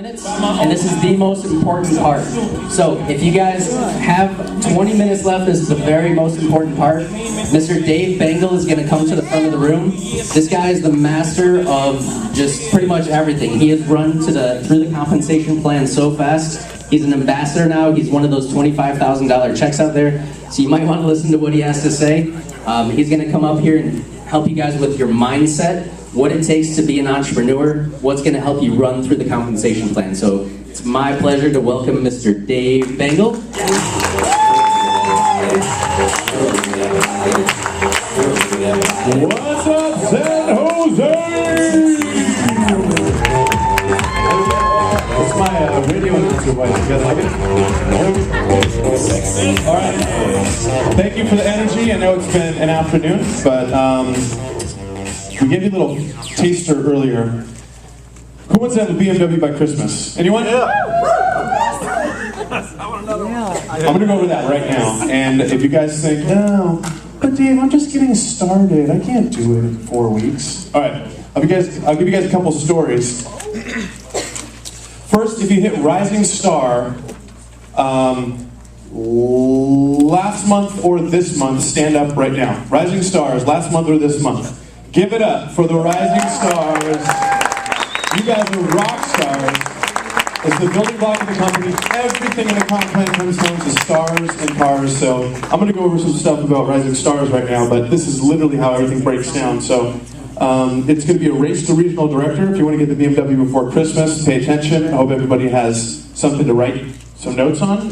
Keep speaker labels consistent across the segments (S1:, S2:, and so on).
S1: minutes, and this is the most important part. So if you guys have 20 minutes left, this is the very most important part. Mr. Dave Bengal is going to come to the front of the room. This guy is the master of just pretty much everything. He has run through the compensation plan so fast. He's an ambassador now. He's one of those $25,000 checks out there. So you might want to listen to what he has to say. He's going to come up here and help you guys with your mindset, what it takes to be an entrepreneur, what's going to help you run through the compensation plan. So it's my pleasure to welcome Mr. Dave Bengal.
S2: What's up, San Jose? That's my radio announcer voice. You guys like it? All right. Thank you for the energy. I know it's been an afternoon, but we gave you a little taster earlier. Who wants to have a BMW by Christmas? Anyone? Yeah. I'm going to go over that right now. And if you guys think, no, but Dave, I'm just getting started. I can't do it in 4 weeks. All right. I'll give you guys a couple stories. First, if you hit Rising Star last month or this month, stand up right now. Rising Stars, last month or this month. Give it up for the Rising Stars. You guys are rock stars. It's the building block of the company. Everything in the comp plan comes down to stars and cars. So I'm going to go over some stuff about Rising Stars right now, but this is literally how everything breaks down. So it's going to be a race to regional director. If you want to get the BMW before Christmas, pay attention. I hope everybody has something to write some notes on,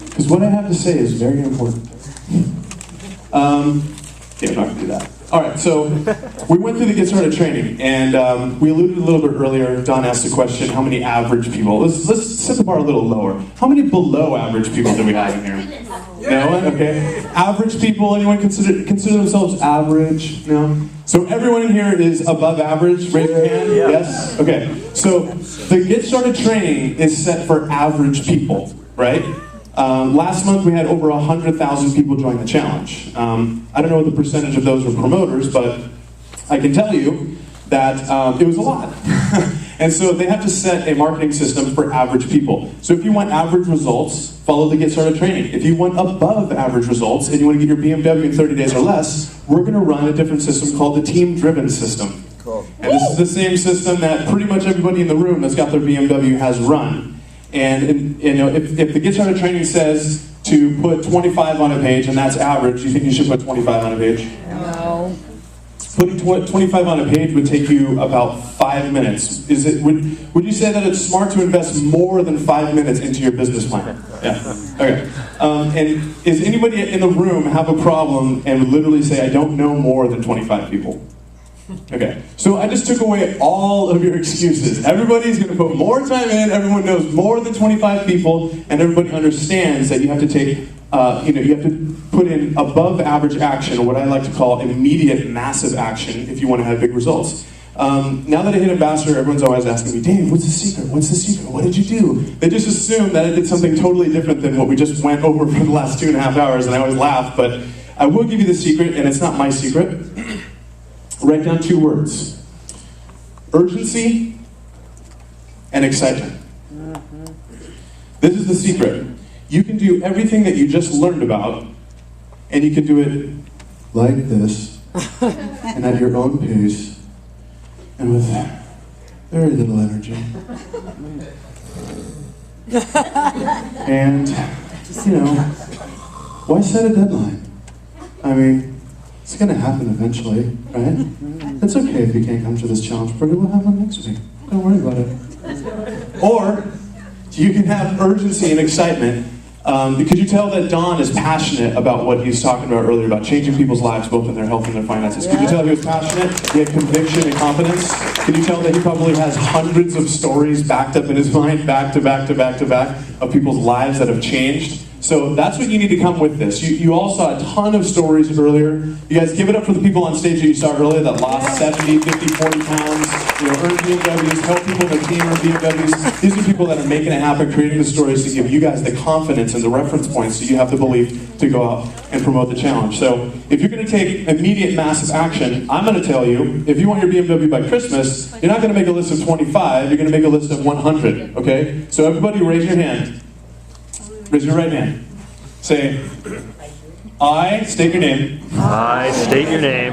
S2: because what I have to say is very important. Yeah, I'm not going to do that. All right, so we went through the Get Started training, and we alluded a little bit earlier. Don asked the question, how many average people? Let's set the bar a little lower. How many below average people do we have in here? No one? Okay. Average people, anyone consider themselves average? No? So everyone in here is above average? Raise your hand. Yeah. Yes? Okay. So the Get Started training is set for average people, right? Last month we had over 100,000 people join the challenge. I don't know what the percentage of those were promoters, but I can tell you that it was a lot. And so they have to set a marketing system for average people. So if you want average results, follow the Get Started training. If you want above average results and you want to get your BMW in 30 days or less, we're going to run a different system called the team-driven system. Cool. And this is the same system that pretty much everybody in the room that's got their BMW has run. And you know, if the Get Started training says to put 25 on a page and that's average, you think you should put 25 on a page?
S3: No.
S2: Putting 25 on a page would take you about 5 minutes. Would you say that it's smart to invest more than 5 minutes into your business plan? Yeah. Okay. And is anybody in the room have a problem and would literally say, I don't know more than 25 people? Okay, so I just took away all of your excuses. Everybody's going to put more time in, everyone knows more than 25 people, and everybody understands that you have to take, you have to put in above average action, or what I like to call immediate massive action, if you want to have big results. Now that I hit Ambassador, everyone's always asking me, Dave, what's the secret? What's the secret? What did you do? They just assume that I did something totally different than what we just went over for the last 2.5 hours, and I always laugh, but I will give you the secret, and it's not my secret. Write down 2 words: urgency and excitement. This is the secret. You can do everything that you just learned about, and you can do it like this, and at your own pace, and with very little energy. And, why set a deadline? I mean, it's going to happen eventually, right? It's okay if you can't come to this challenge party. We'll have one next week. Don't worry about it. Or you can have urgency and excitement. Could you tell that Don is passionate about what he was talking about earlier, about changing people's lives, both in their health and their finances? Could you tell he was passionate? He had conviction and confidence? Could you tell that he probably has hundreds of stories backed up in his mind, back to back to back to back, of people's lives that have changed? So that's what you need to come with this. You all saw a ton of stories earlier. You guys give it up for the people on stage that you saw earlier that lost 70, 50, 40 pounds, earn BMWs, help people in their team earn BMWs. These are people that are making it happen, creating the stories to give you guys the confidence and the reference points so you have the belief to go out and promote the challenge. So if you're going to take immediate massive action, I'm going to tell you, if you want your BMW by Christmas, you're not going to make a list of 25, you're going to make a list of 100, okay? So everybody raise your hand. Raise your right hand. Say, I state your name.
S3: I state your name.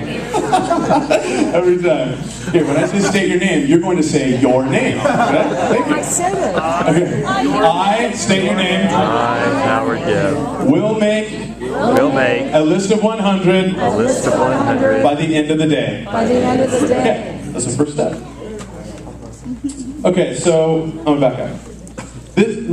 S2: Every time. Here, when I say state your name, you're going to say your name. Okay? Thank you.
S4: I said it.
S2: Okay. I state your name.
S3: I, Howard Gibb,
S2: Will make
S3: a
S2: list of 100
S3: list of 100
S2: by the end of the day.
S4: By the end of the day.
S2: Okay, that's the first step. Okay, so I'm going to back up.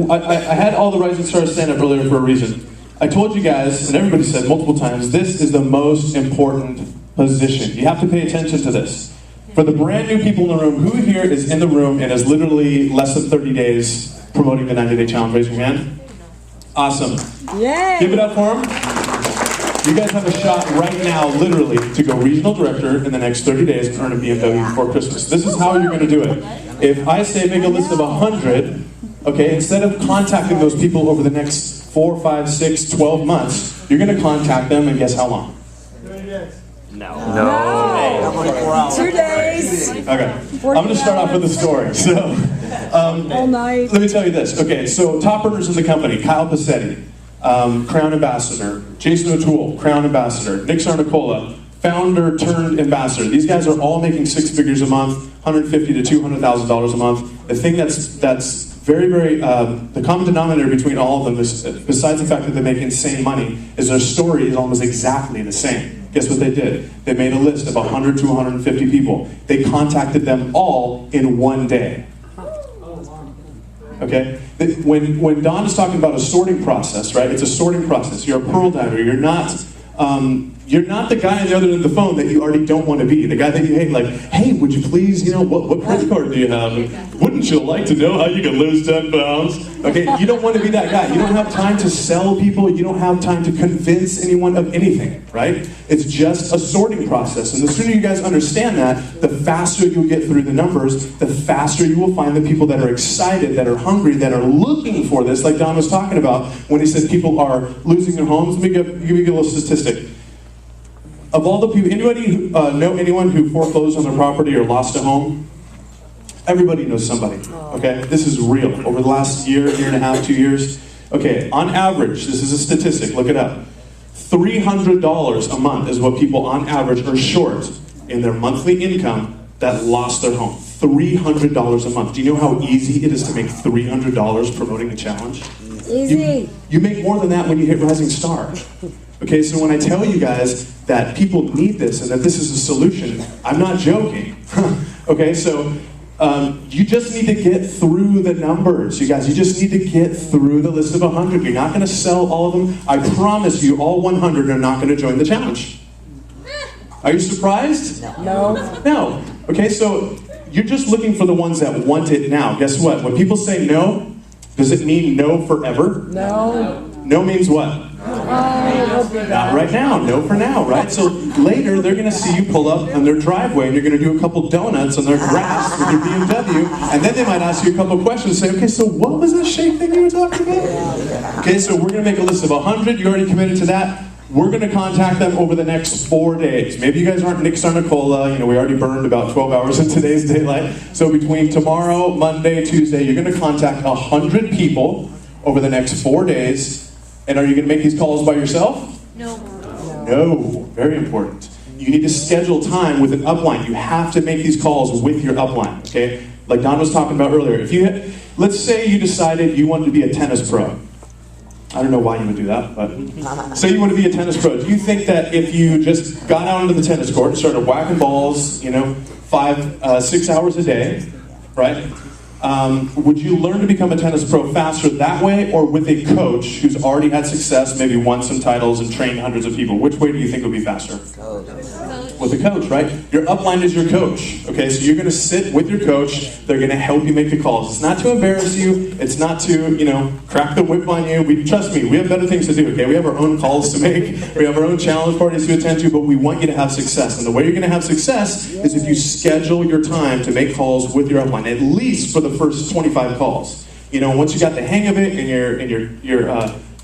S2: I had all the rising stars stand up earlier for a reason. I told you guys, and everybody said multiple times, this is the most important position. You have to pay attention to this. For the brand new people in the room, who here is in the room and is literally less than 30 days promoting the 90-day challenge? Raise your hand. Awesome.
S4: Yay!
S2: Give it up for them. You guys have a shot right now, literally, to go regional director in the next 30 days and earn a BMW before Christmas. This is how you're going to do it. If I say make a list of 100, okay, instead of contacting those people over the next 4, 5, 6, 12 months, you're going to contact them, and guess how long?
S3: No.
S4: 2 days.
S2: Okay, I'm going to start off with a story. So,
S4: All night.
S2: let me tell you this. Okay, so top earners in the company: Kyle Passetti, Crown Ambassador; Jason O'Toole, Crown Ambassador; Nick Sarnicola, founder turned ambassador. These guys are all making 6 figures a month, $150,000 to $200,000 a month. The thing that's very, very, the common denominator between all of them, is, besides the fact that they make insane money, is their story is almost exactly the same. Guess what they did? They made a list of 100 to 150 people. They contacted them all in one day. Okay? When Don is talking about a sorting process, right? It's a sorting process. You're a pearl diver. You're not the guy on the other end of the phone that you already don't want to be. The guy that you hate, like, hey, would you please, what credit card do you have? Wouldn't you like to know how you can lose 10 pounds? Okay, you don't want to be that guy. You don't have time to sell people. You don't have time to convince anyone of anything, right? It's just a sorting process. And the sooner you guys understand that, the faster you'll get through the numbers, the faster you will find the people that are excited, that are hungry, that are looking for this, like Don was talking about when he said people are losing their homes. Let me give you a little statistic. Of all the people, anybody know anyone who foreclosed on their property or lost a home? Everybody knows somebody, okay? This is real. Over the last year and a half, 2 years. Okay, on average, this is a statistic, look it up. $300 a month is what people on average are short in their monthly income that lost their home. $300 a month. Do you know how easy it is to make $300 promoting a challenge?
S4: Easy.
S2: You make more than that when you hit Rising Star. Okay, so when I tell you guys that people need this and that this is a solution, I'm not joking. Okay, so you just need to get through the numbers, you guys. You just need to get through the list of 100. You're not going to sell all of them. I promise you, all 100 are not going to join the challenge. Are you surprised?
S4: No.
S2: No. Okay, so you're just looking for the ones that want it now. Guess what? When people say no, does it mean no forever?
S4: No.
S2: No means what? Not right now, no for now, right? So later they're going to see you pull up on their driveway and you're going to do a couple donuts on their grass with your BMW, and then they might ask you a couple questions and say, okay, so what was that shake thing you were talking about? Okay, so we're going to make a list of 100, you already committed to that. We're going to contact them over the next 4 days. Maybe you guys aren't Nick Sarnicola, we already burned about 12 hours in today's daylight. So between tomorrow, Monday, Tuesday, you're going to contact 100 people over the next 4 days. And are you going to make these calls by yourself?
S5: No.
S2: No. Very important. You need to schedule time with an upline. You have to make these calls with your upline, okay? Like Don was talking about earlier. Let's say you decided you wanted to be a tennis pro. I don't know why you would do that, but say you want to be a tennis pro. Do you think that if you just got out onto the tennis court and started whacking balls, 5, 6 hours a day, right? Would you learn to become a tennis pro faster that way, or with a coach who's already had success, maybe won some titles and trained hundreds of people? Which way do you think would be faster?
S5: Coach.
S2: with a coach, right? Your upline is your coach, okay? So you're going to sit with your coach. They're going to help you make the calls. It's not to embarrass you. It's not to, crack the whip on you. Trust me, we have better things to do, okay? We have our own calls to make. We have our own challenge parties to attend to, but we want you to have success. And the way you're going to have success is if you schedule your time to make calls with your upline, at least for the first 25 calls. Once you got the hang of it and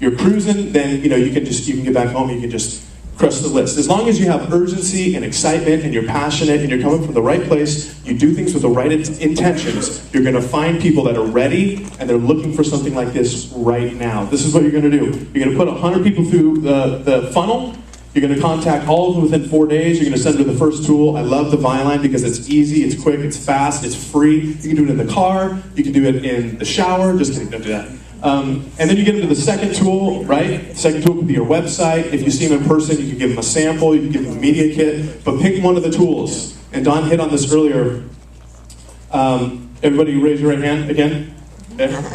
S2: you're cruising, then you can get back home. You can just crush the list. As long as you have urgency and excitement and you're passionate and you're coming from the right place, you do things with the right intentions, you're going to find people that are ready and they're looking for something like this right now. This is what you're going to do. You're going to put 100 people through the funnel. You're going to contact all of them within 4 days. You're going to send them the first tool. I love the Vineline because it's easy, it's quick, it's fast, it's free. You can do it in the car. You can do it in the shower. Just kidding, don't do that. And then you get into the second tool, right? The second tool could be your website. If you see them in person, you can give them a sample. You can give them a media kit. But pick one of the tools. And Don hit on this earlier. Everybody raise your right hand again.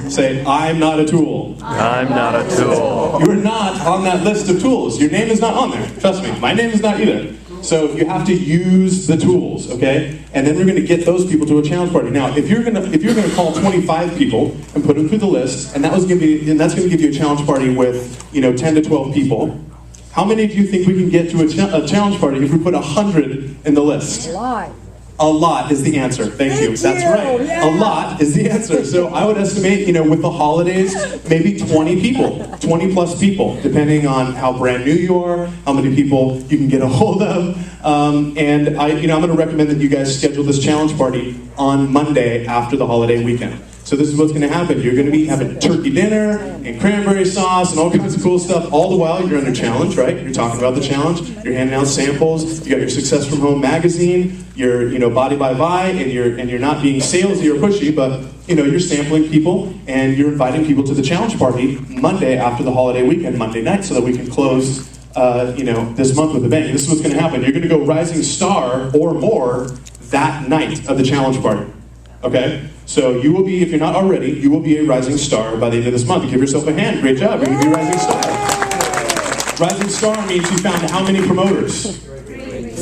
S2: Say, I'm not a tool.
S3: I'm not a tool.
S2: You're not on that list of tools. Your name is not on there. Trust me, my name is not either. So you have to use the tools, okay? And then we're going to get those people to a challenge party. Now, if you're going to call 25 people and put them through the list, and that's going to give you a challenge party with 10 to 12 people. How many do you think we can get to a challenge party if we put 100 in the list?
S4: A lot.
S2: A lot is the answer. Thank you. That's right.
S4: Yeah.
S2: A lot is the answer. So I would estimate, with the holidays, maybe 20 people, 20 plus people, depending on how brand new you are, how many people you can get a hold of. And I'm going to recommend that you guys schedule this challenge party on Monday after the holiday weekend. So this is what's going to happen. You're going to be having turkey dinner and cranberry sauce and all kinds of cool stuff. All the while you're under challenge, right? You're talking about the challenge. You're handing out samples. You got your Success from Home magazine. You're body by Vi, and you're not being salesy or pushy, but you're sampling people and you're inviting people to the challenge party Monday after the holiday weekend, Monday night, so that we can close this month with a bang. This is what's going to happen. You're going to go rising star or more that night of the challenge party. Okay? So you will be, if you're not already, you will be a rising star by the end of this month. Give yourself a hand. Great job. You're going to be a rising star. Rising star means you found how many promoters?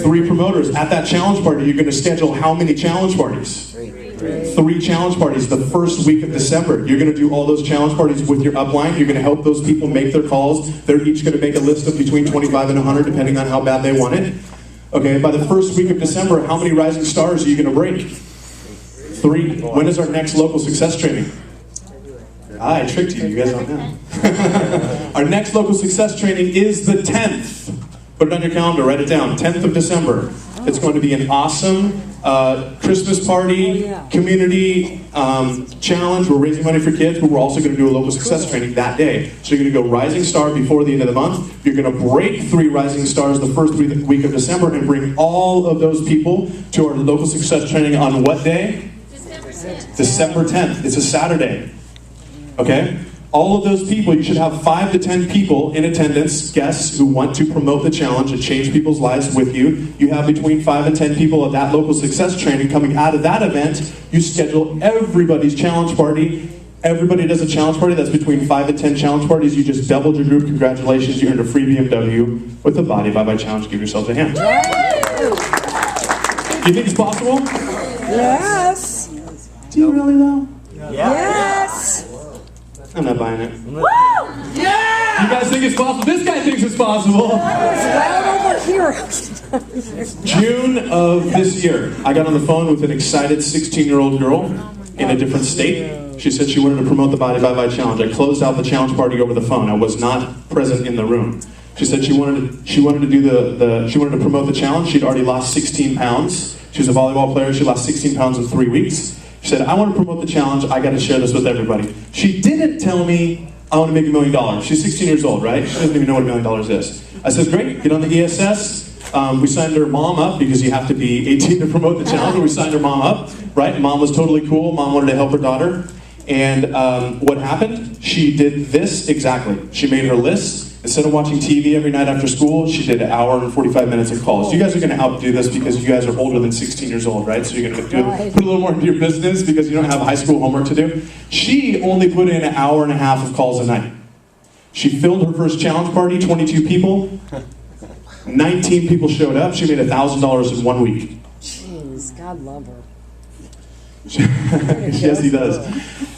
S2: 3 promoters. At that challenge party, you're going to schedule how many challenge parties? 3 challenge parties the first week of December. You're going to do all those challenge parties with your upline. You're going to help those people make their calls. They're each going to make a list of between 25 and 100, depending on how bad they want it. Okay, by the first week of December, how many rising stars are you going to break? 3. When is our next local success training? I tricked you. You guys don't know. Our next local success training is the 10th. Put it on your calendar. Write it down. 10th of December. It's going to be an awesome Christmas party, community challenge. We're raising money for kids, but we're also going to do a local success training that day. So you're going to go rising star before the end of the month. You're going to break 3 rising stars the first week of December and bring all of those people to our local success training on what day? December 10th. It's a Saturday. Okay? All of those people, you should have 5 to 10 people in attendance, guests who want to promote the challenge and change people's lives with you. You have between 5 and 10 people at that local success training. Coming out of that event, you schedule everybody's challenge party. Everybody does a challenge party. That's between 5 and 10 challenge parties. You just doubled your group. Congratulations, you earned a free BMW with the Body by challenge. Give yourselves a hand. Do you think it's possible?
S4: Yes.
S2: Do you really though?
S4: Yes.
S2: I'm not buying it.
S4: Woo! Yeah.
S2: You guys think it's possible? This guy thinks it's possible.
S4: Right over here.
S2: June of this year, I got on the phone with an excited 16-year-old girl in a different state. She said she wanted to promote the Body by challenge. I closed out the challenge party over the phone. I was not present in the room. She said she wanted to do she wanted to promote the challenge. She'd already lost 16 pounds. She was a volleyball player. She lost 16 pounds in 3 weeks. She said, I want to promote the challenge. I got to share this with everybody. She didn't tell me I want to make $1 million. She's 16 years old, right? She doesn't even know what $1 million is. I said, great, get on the ESS. We signed her mom up because you have to be 18 to promote the challenge. We signed her mom up, right? Mom was totally cool. Mom wanted to help her daughter. And what happened? She did this exactly. She made her list. Instead of watching TV every night after school, she did 1 hour and 45 minutes of calls. You guys are going to outdo this because you guys are older than 16 years old, right? So you're going to put a little more into your business because you don't have high school homework to do. She only put in 1.5 hours of calls a night. She filled her first challenge party, 22 people. 19 people showed up. She made $1,000 in 1 week.
S4: Jeez, God love her.
S2: Yes, he does.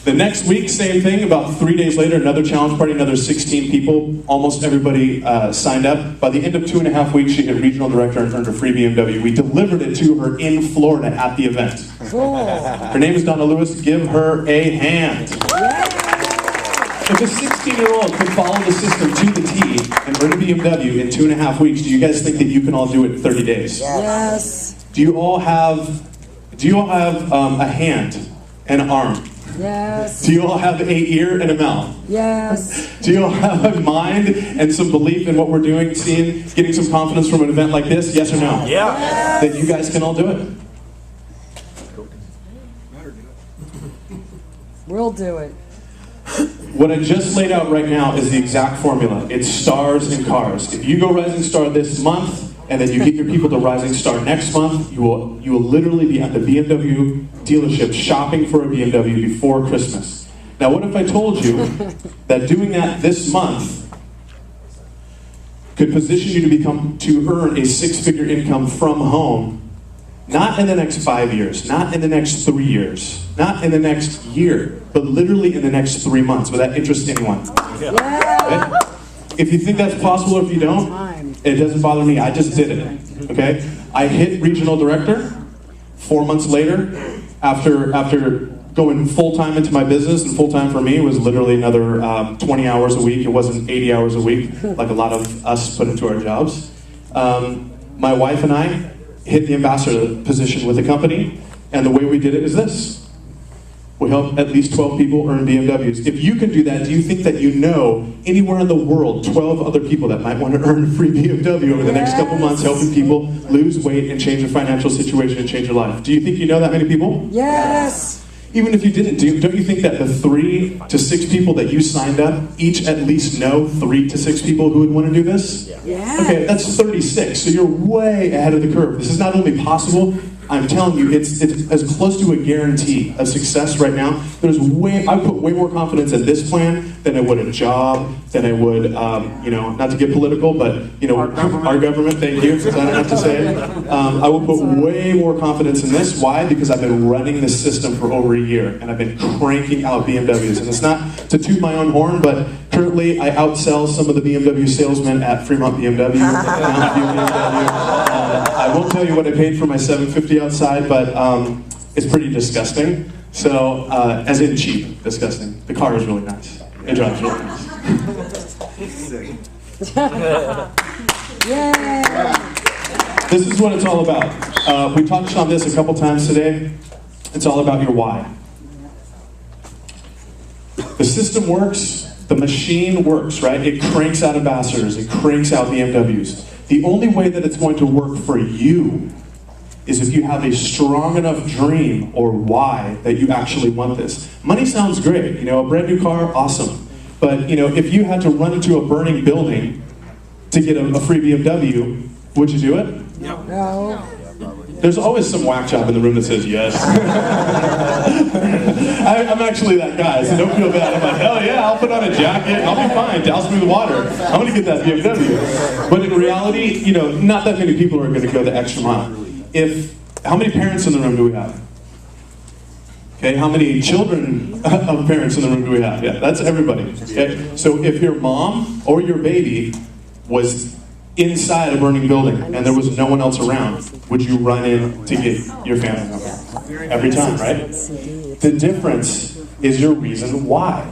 S2: The next week, same thing. About 3 days later, another challenge party, another 16 people. Almost everybody signed up. By the end of 2.5 weeks, she hit regional director and earned a free BMW. We delivered it to her in Florida at the event.
S4: Cool.
S2: Her name is Donna Lewis. Give her a hand. If a 16-year-old can follow the system to the T and earn a BMW in 2.5 weeks, do you guys think that you can all do it in 30 days?
S4: Yes.
S2: Do you all have a hand and an arm?
S4: Yes.
S2: Do you all have an ear and a mouth?
S4: Yes.
S2: Do you all have a mind and some belief in what we're doing, seeing, getting some confidence from an event like this? Yes or no?
S3: Yeah.
S2: That you guys can all do it.
S4: We'll do it.
S2: What I just laid out right now is the exact formula. It's stars and cars. If you go Rising Star this month, and then you get your people to Rising Star next month, you will literally be at the BMW dealership shopping for a BMW before Christmas. Now, what if I told you that doing that this month could position you to earn a 6-figure income from home, not in the next 5 years, not in the next 3 years, not in the next year, but literally in the next 3 months? Would that interest anyone?
S4: Yeah.
S2: Okay? If you think that's possible, or if you don't, it doesn't bother me. I just did it. Okay? I hit regional director 4 months later, after going full-time into my business, and full-time for me was literally another 20 hours a week. It wasn't 80 hours a week, like a lot of us put into our jobs. My wife and I hit the ambassador position with the company, and the way we did it is this. We help at least 12 people earn BMWs. If you can do that, do you think that you know anywhere in the world 12 other people that might want to earn a free BMW over the next couple months, helping people lose weight and change their financial situation and change their life? Do you think you know that many people?
S4: Yes.
S2: Even if you didn't, don't you think that the 3 to 6 people that you signed up each at least know 3 to 6 people who would want to do this?
S4: Yes.
S2: Okay, that's 36, so you're way ahead of the curve. This is not only possible, I'm telling you, it's as close to a guarantee of success right now. I put way more confidence in this plan than I would a job, than I would, not to get political, but, our government, thank you, because I don't have to say it. I will put way more confidence in this. Why? Because I've been running this system for over a year, and I've been cranking out BMWs. And it's not to toot my own horn, but currently I outsell some of the BMW salesmen at Fremont BMW. I won't tell you what I paid for my 750 outside, but it's pretty disgusting. So, as in cheap, disgusting. The car is really nice. It drives really nice.
S4: Yeah.
S2: This is what it's all about. We touched on this a couple times today. It's all about your why. The system works. The machine works, right? It cranks out ambassadors. It cranks out BMWs. The only way that it's going to work for you is if you have a strong enough dream or why that you actually want this. Money sounds great. A brand new car, awesome. But, if you had to run into a burning building to get a free BMW, would you do it?
S4: No.
S2: There's always some whack job in the room that says yes. I'm actually that guy, so don't feel bad. I'm like, hell yeah, I'll put on a jacket, I'll be fine, douse me with water. I'm gonna get that BMW. But in reality, not that many people are gonna go the extra mile. How many parents in the room do we have? Okay, how many children of parents in the room do we have? Yeah, that's everybody. Okay? So if your mom or your baby was inside a burning building and there was no one else around, would you run in to get your family member? Every time, right? The difference is your reason why.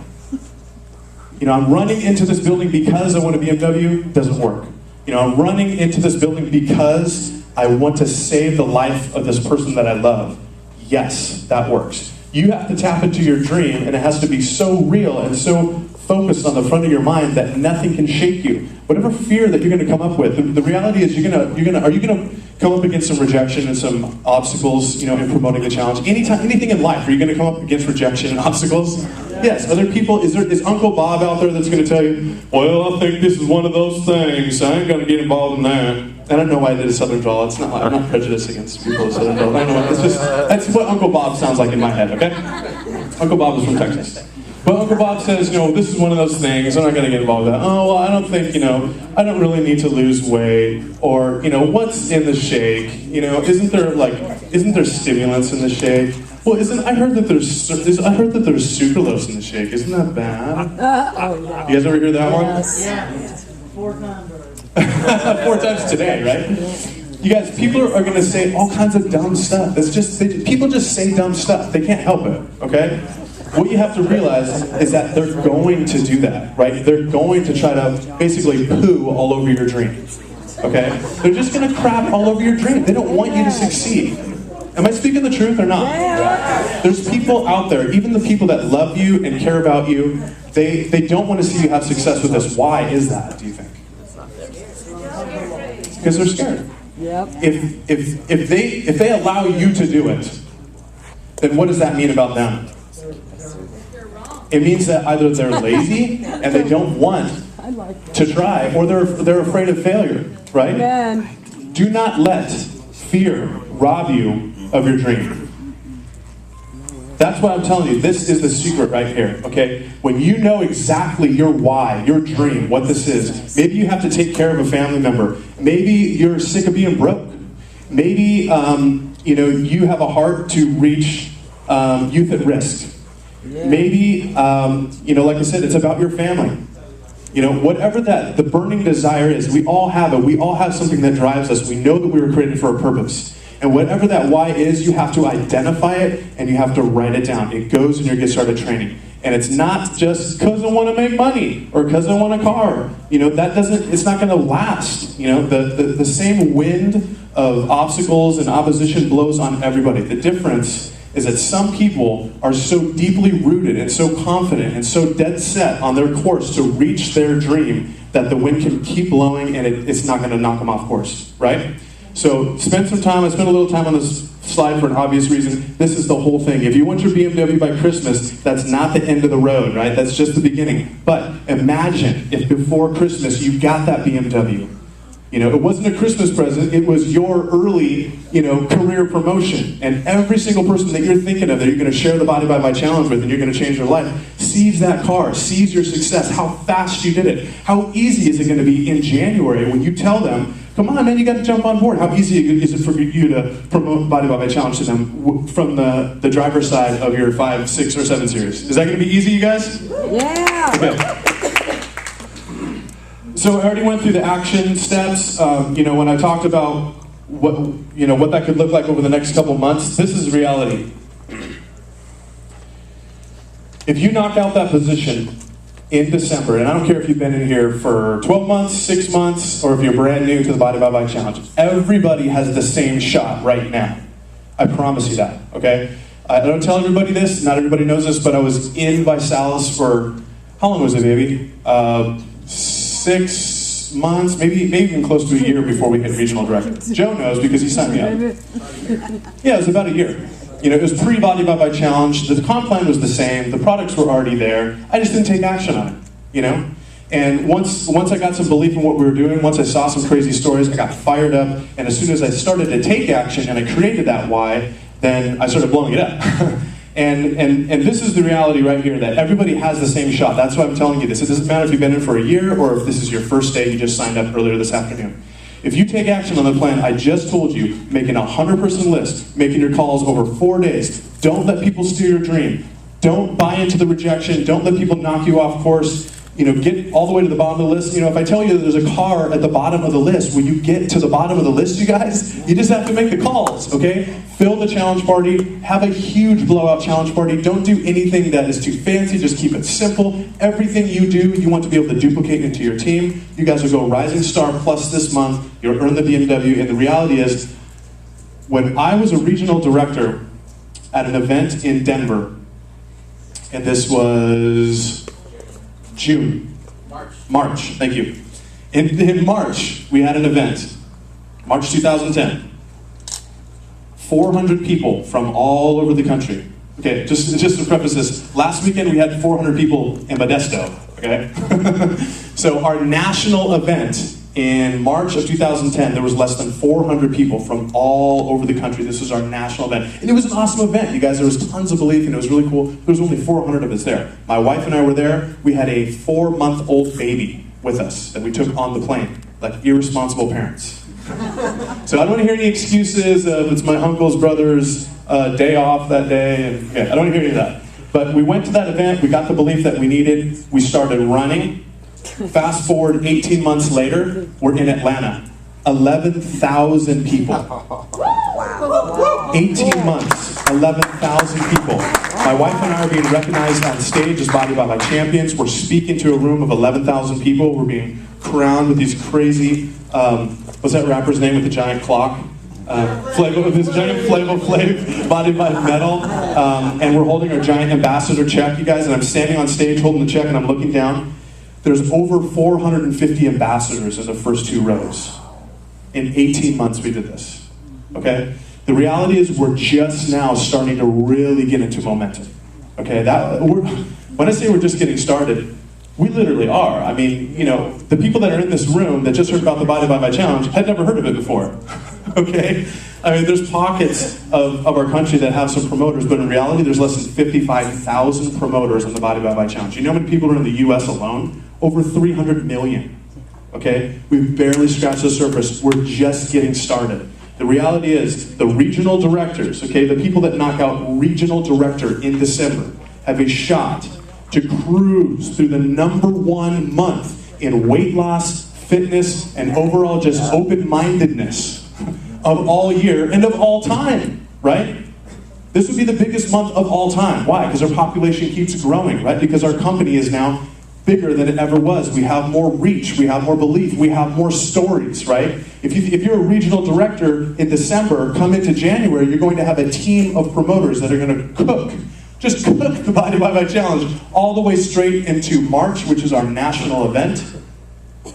S2: I'm running into this building because I want a BMW, doesn't work. I'm running into this building because I want to save the life of this person that I love. Yes, that works. You have to tap into your dream, and it has to be so real and so focused on the front of your mind that nothing can shake you. Whatever fear that you're going to come up with, the reality is are you going to come up against some rejection and some obstacles, in promoting the challenge? Anything in life, are you going to come up against rejection and obstacles? Yes. Other people, is Uncle Bob out there that's going to tell you, well, I think this is one of those things, I ain't going to get involved in that. I don't know why I did a Southern drawl. I'm not prejudiced against people of Southern drawl. I don't know why. That's what Uncle Bob sounds like in my head, okay? Uncle Bob is from Texas. But Uncle Bob says, this is one of those things, I'm not going to get involved with that. Oh, well, I don't think, I don't really need to lose weight. Or, what's in the shake? Isn't there stimulants in the shake? Well, I heard that there's sucralose in the shake. Isn't that bad?
S4: Oh, yeah.
S2: You guys ever hear that one?
S4: Yes.
S5: 4 times.
S2: 4 times today, right? You guys, people are going to say all kinds of dumb stuff. People just say dumb stuff. They can't help it, okay? What you have to realize is that they're going to do that, right? They're going to try to basically poo all over your dream, okay? They're just going to crap all over your dream. They don't want you to succeed. Am I speaking the truth or not?
S4: Yeah.
S2: There's people out there, even the people that love you and care about you, they don't want to see you have success with this. Why is that, do you think? Because they're scared.
S4: Yep.
S2: If they allow you to do it, then what does that mean about them? It means that either they're lazy and they don't want
S4: I like that.
S2: to try, or they're afraid of failure, right?
S4: Amen.
S2: Do not let fear rob you of your dream. That's what I'm telling you. This is the secret right here, okay? When you know exactly your why, your dream, what this is, maybe you have to take care of a family member. Maybe you're sick of being broke. Maybe, you have a heart to reach youth at risk.
S4: Yeah.
S2: Maybe, like I said, it's about your family. Whatever the burning desire is, we all have it. We all have something that drives us. We know that we were created for a purpose. And whatever that why is, you have to identify it and you have to write it down. It goes in your Get Started training. And it's not just because I want to make money or because I want a car. It's not going to last. The same wind of obstacles and opposition blows on everybody. The difference is that some people are so deeply rooted and so confident and so dead set on their course to reach their dream that the wind can keep blowing and it's not going to knock them off course, right? So spend some time. I spent a little time on this slide for an obvious reason. This is the whole thing. If you want your BMW by Christmas, that's not the end of the road, right? That's just the beginning. But imagine if before Christmas you got that BMW. It wasn't a Christmas present, it was your early, career promotion. And every single person that you're thinking of that you're going to share the Body by challenge with and you're going to change their life, sees that car, sees your success, how fast you did it. How easy is it going to be in January when you tell them, come on, man, you got to jump on board. How easy is it for you to promote Body by challenge to them from the driver's side of your 5, 6, or 7 series? Is that going to be easy, you guys?
S4: Yeah.
S2: Okay. So I already went through the action steps. When I talked about what that could look like over the next couple months, this is reality. If you knock out that position in December, and I don't care if you've been in here for 12 months, 6 months, or if you're brand new to the Body by Challenge, everybody has the same shot right now. I promise you that, okay? I don't tell everybody this, not everybody knows this, but I was in ViSalus for, how long was it, baby? 6 months, maybe even close to a year before we hit regional director. Joe knows because he signed me up. Yeah, it was about a year. It was pre-Body by Challenge. The comp plan was the same. The products were already there. I just didn't take action on it, And once I got some belief in what we were doing, once I saw some crazy stories, I got fired up. And as soon as I started to take action and I created that why, then I started blowing it up. And this is the reality right here, that everybody has the same shot. That's why I'm telling you this. It doesn't matter if you've been in for a year or if this is your first day, you just signed up earlier this afternoon. If you take action on the plan I just told you, making a 100-person list, making your calls over 4 days, don't let people steal your dream. Don't buy into the rejection. Don't let people knock you off course. Get all the way to the bottom of the list. If I tell you that there's a car at the bottom of the list, when you get to the bottom of the list, you guys, you just have to make the calls, okay? Fill the challenge party. Have a huge blowout challenge party. Don't do anything that is too fancy. Just keep it simple. Everything you do, you want to be able to duplicate into your team. You guys will go Rising Star Plus this month. You'll earn the BMW. And the reality is, when I was a regional director at an event in Denver, and this was June. March, thank you. In March, we had an event. March 2010. 400 people from all over the country. Okay, just to preface this, last weekend we had 400 people in Modesto, okay? So our national event In March of 2010, there was less than 400 people from all over the country. This was our national event. And it was an awesome event. You guys, there was tons of belief and it was really cool. There was only 400 of us there. My wife and I were there. We had a 4-month-old baby with us that we took on the plane, like irresponsible parents. So I don't want to hear any excuses of it's my uncle's brother's day off that day. And yeah, I don't want to hear any of that. But we went to that event. We got the belief that we needed. We started running. Fast forward 18 months later, we're in Atlanta. 11,000 people. 18 months, 11,000 people. My wife and I are being recognized on stage as Body by champions. We're speaking to a room of 11,000 people. We're being crowned with these crazy, what's that rapper's name with the giant clock? This giant Flavor Flav Body by Metal. And we're holding our giant ambassador check, you guys, and I'm standing on stage holding the check and I'm looking down. There's over 450 ambassadors in the first 2 rows. In 18 months we did this, okay? The reality is we're just now starting to really get into momentum, okay? When I say we're just getting started, we literally are. I mean, you know, the people that are in this room that just heard about the Body by My Challenge had never heard of it before, okay? I mean, there's pockets of our country that have some promoters, but in reality, there's less than 55,000 promoters on the Body by My Challenge. You know how many people are in the US alone? Over 300 million, okay? We've barely scratched the surface. We're just getting started. The reality is the regional directors, okay, the people that knock out regional director in December have a shot to cruise through the #1 month in weight loss, fitness, and overall just open-mindedness of all year and of all time, right? This would be the biggest month of all time. Why? Because our population keeps growing, right? Because our company is now bigger than it ever was. We have more reach, we have more belief, we have more stories, right? If you're a regional director in December, come into January, you're going to have a team of promoters that are going to cook the Body by My Challenge all the way straight into March, which is our national event.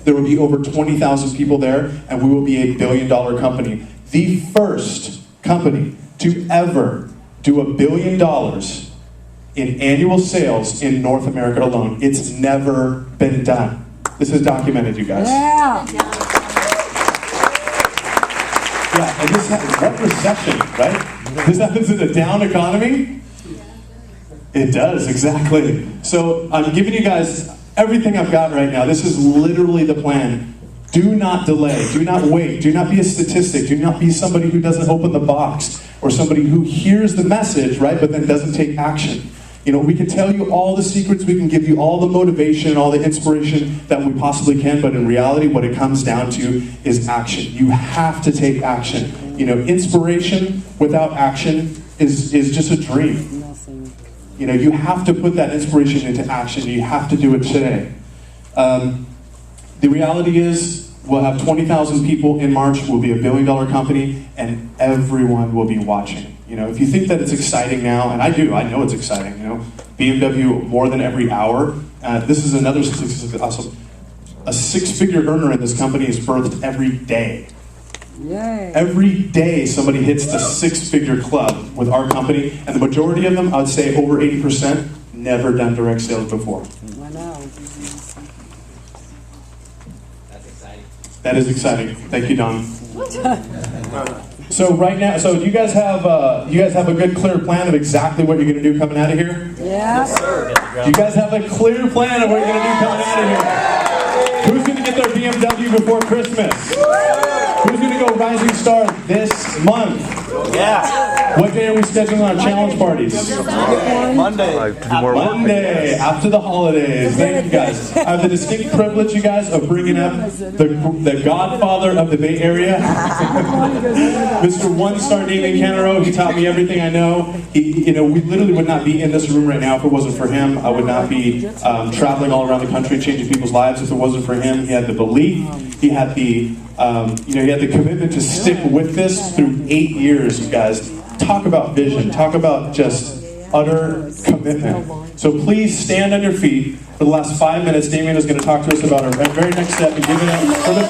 S2: There will be over 20,000 people there, and we will be a billion-dollar company. The first company to ever do $1 billion in annual sales in North America alone. It's never been done. This is documented, you guys.
S4: Yeah.
S2: Yeah, and this happens, what recession, right? This happens in a down economy? It does, exactly. So I'm giving you guys everything I've got right now. This is literally the plan. Do not delay, do not wait, do not be a statistic, do not be somebody who doesn't open the box, or somebody who hears the message, right, but then doesn't take action. You know, we can tell you all the secrets, we can give you all the motivation, all the inspiration that we possibly can, but in reality, what it comes down to is action. You have to take action. You know, inspiration without action is just a dream. You know, you have to put that inspiration into action. You have to do it today. The reality is, we'll have 20,000 people in March, we'll be a billion-dollar company, and everyone will be watching. You know, if you think that it's exciting now, and I do, I know it's exciting, you know, BMW more than every hour. This is another statistic, awesome. A 6-figure earner in this company is birthed every day.
S4: Yay.
S2: Every day somebody hits the 6-figure club with our company, and the majority of them, I would say over 80%, never done direct sales before.
S4: I know.
S1: That's exciting.
S2: That is exciting. Thank you, Don. So right now, so do you guys have a good, clear plan of exactly what you're going to do coming out of here?
S4: Yes.
S2: Do you guys have a clear plan of what you're going to do coming out of here? Who's going to get their BMW before Christmas? Who's going to go Rising Star this month?
S3: Yeah.
S2: What day are we scheduling our challenge parties?
S3: Monday.
S2: Monday, after the holidays. Thank you guys. I have the distinct privilege, you guys, of bringing up the godfather of the Bay Area, Mr. One-Star Damien Canaro. He taught me everything I know. You know, we literally would not be in this room right now if it wasn't for him. I would not be traveling all around the country changing people's lives if it wasn't for him. He had the belief. He had the he had the commitment to stick with this through 8 years, you guys. Talk about vision. Talk about just utter commitment. So please stand on your feet for the last 5 minutes. Damien is going to talk to us about our very next step and give it up for the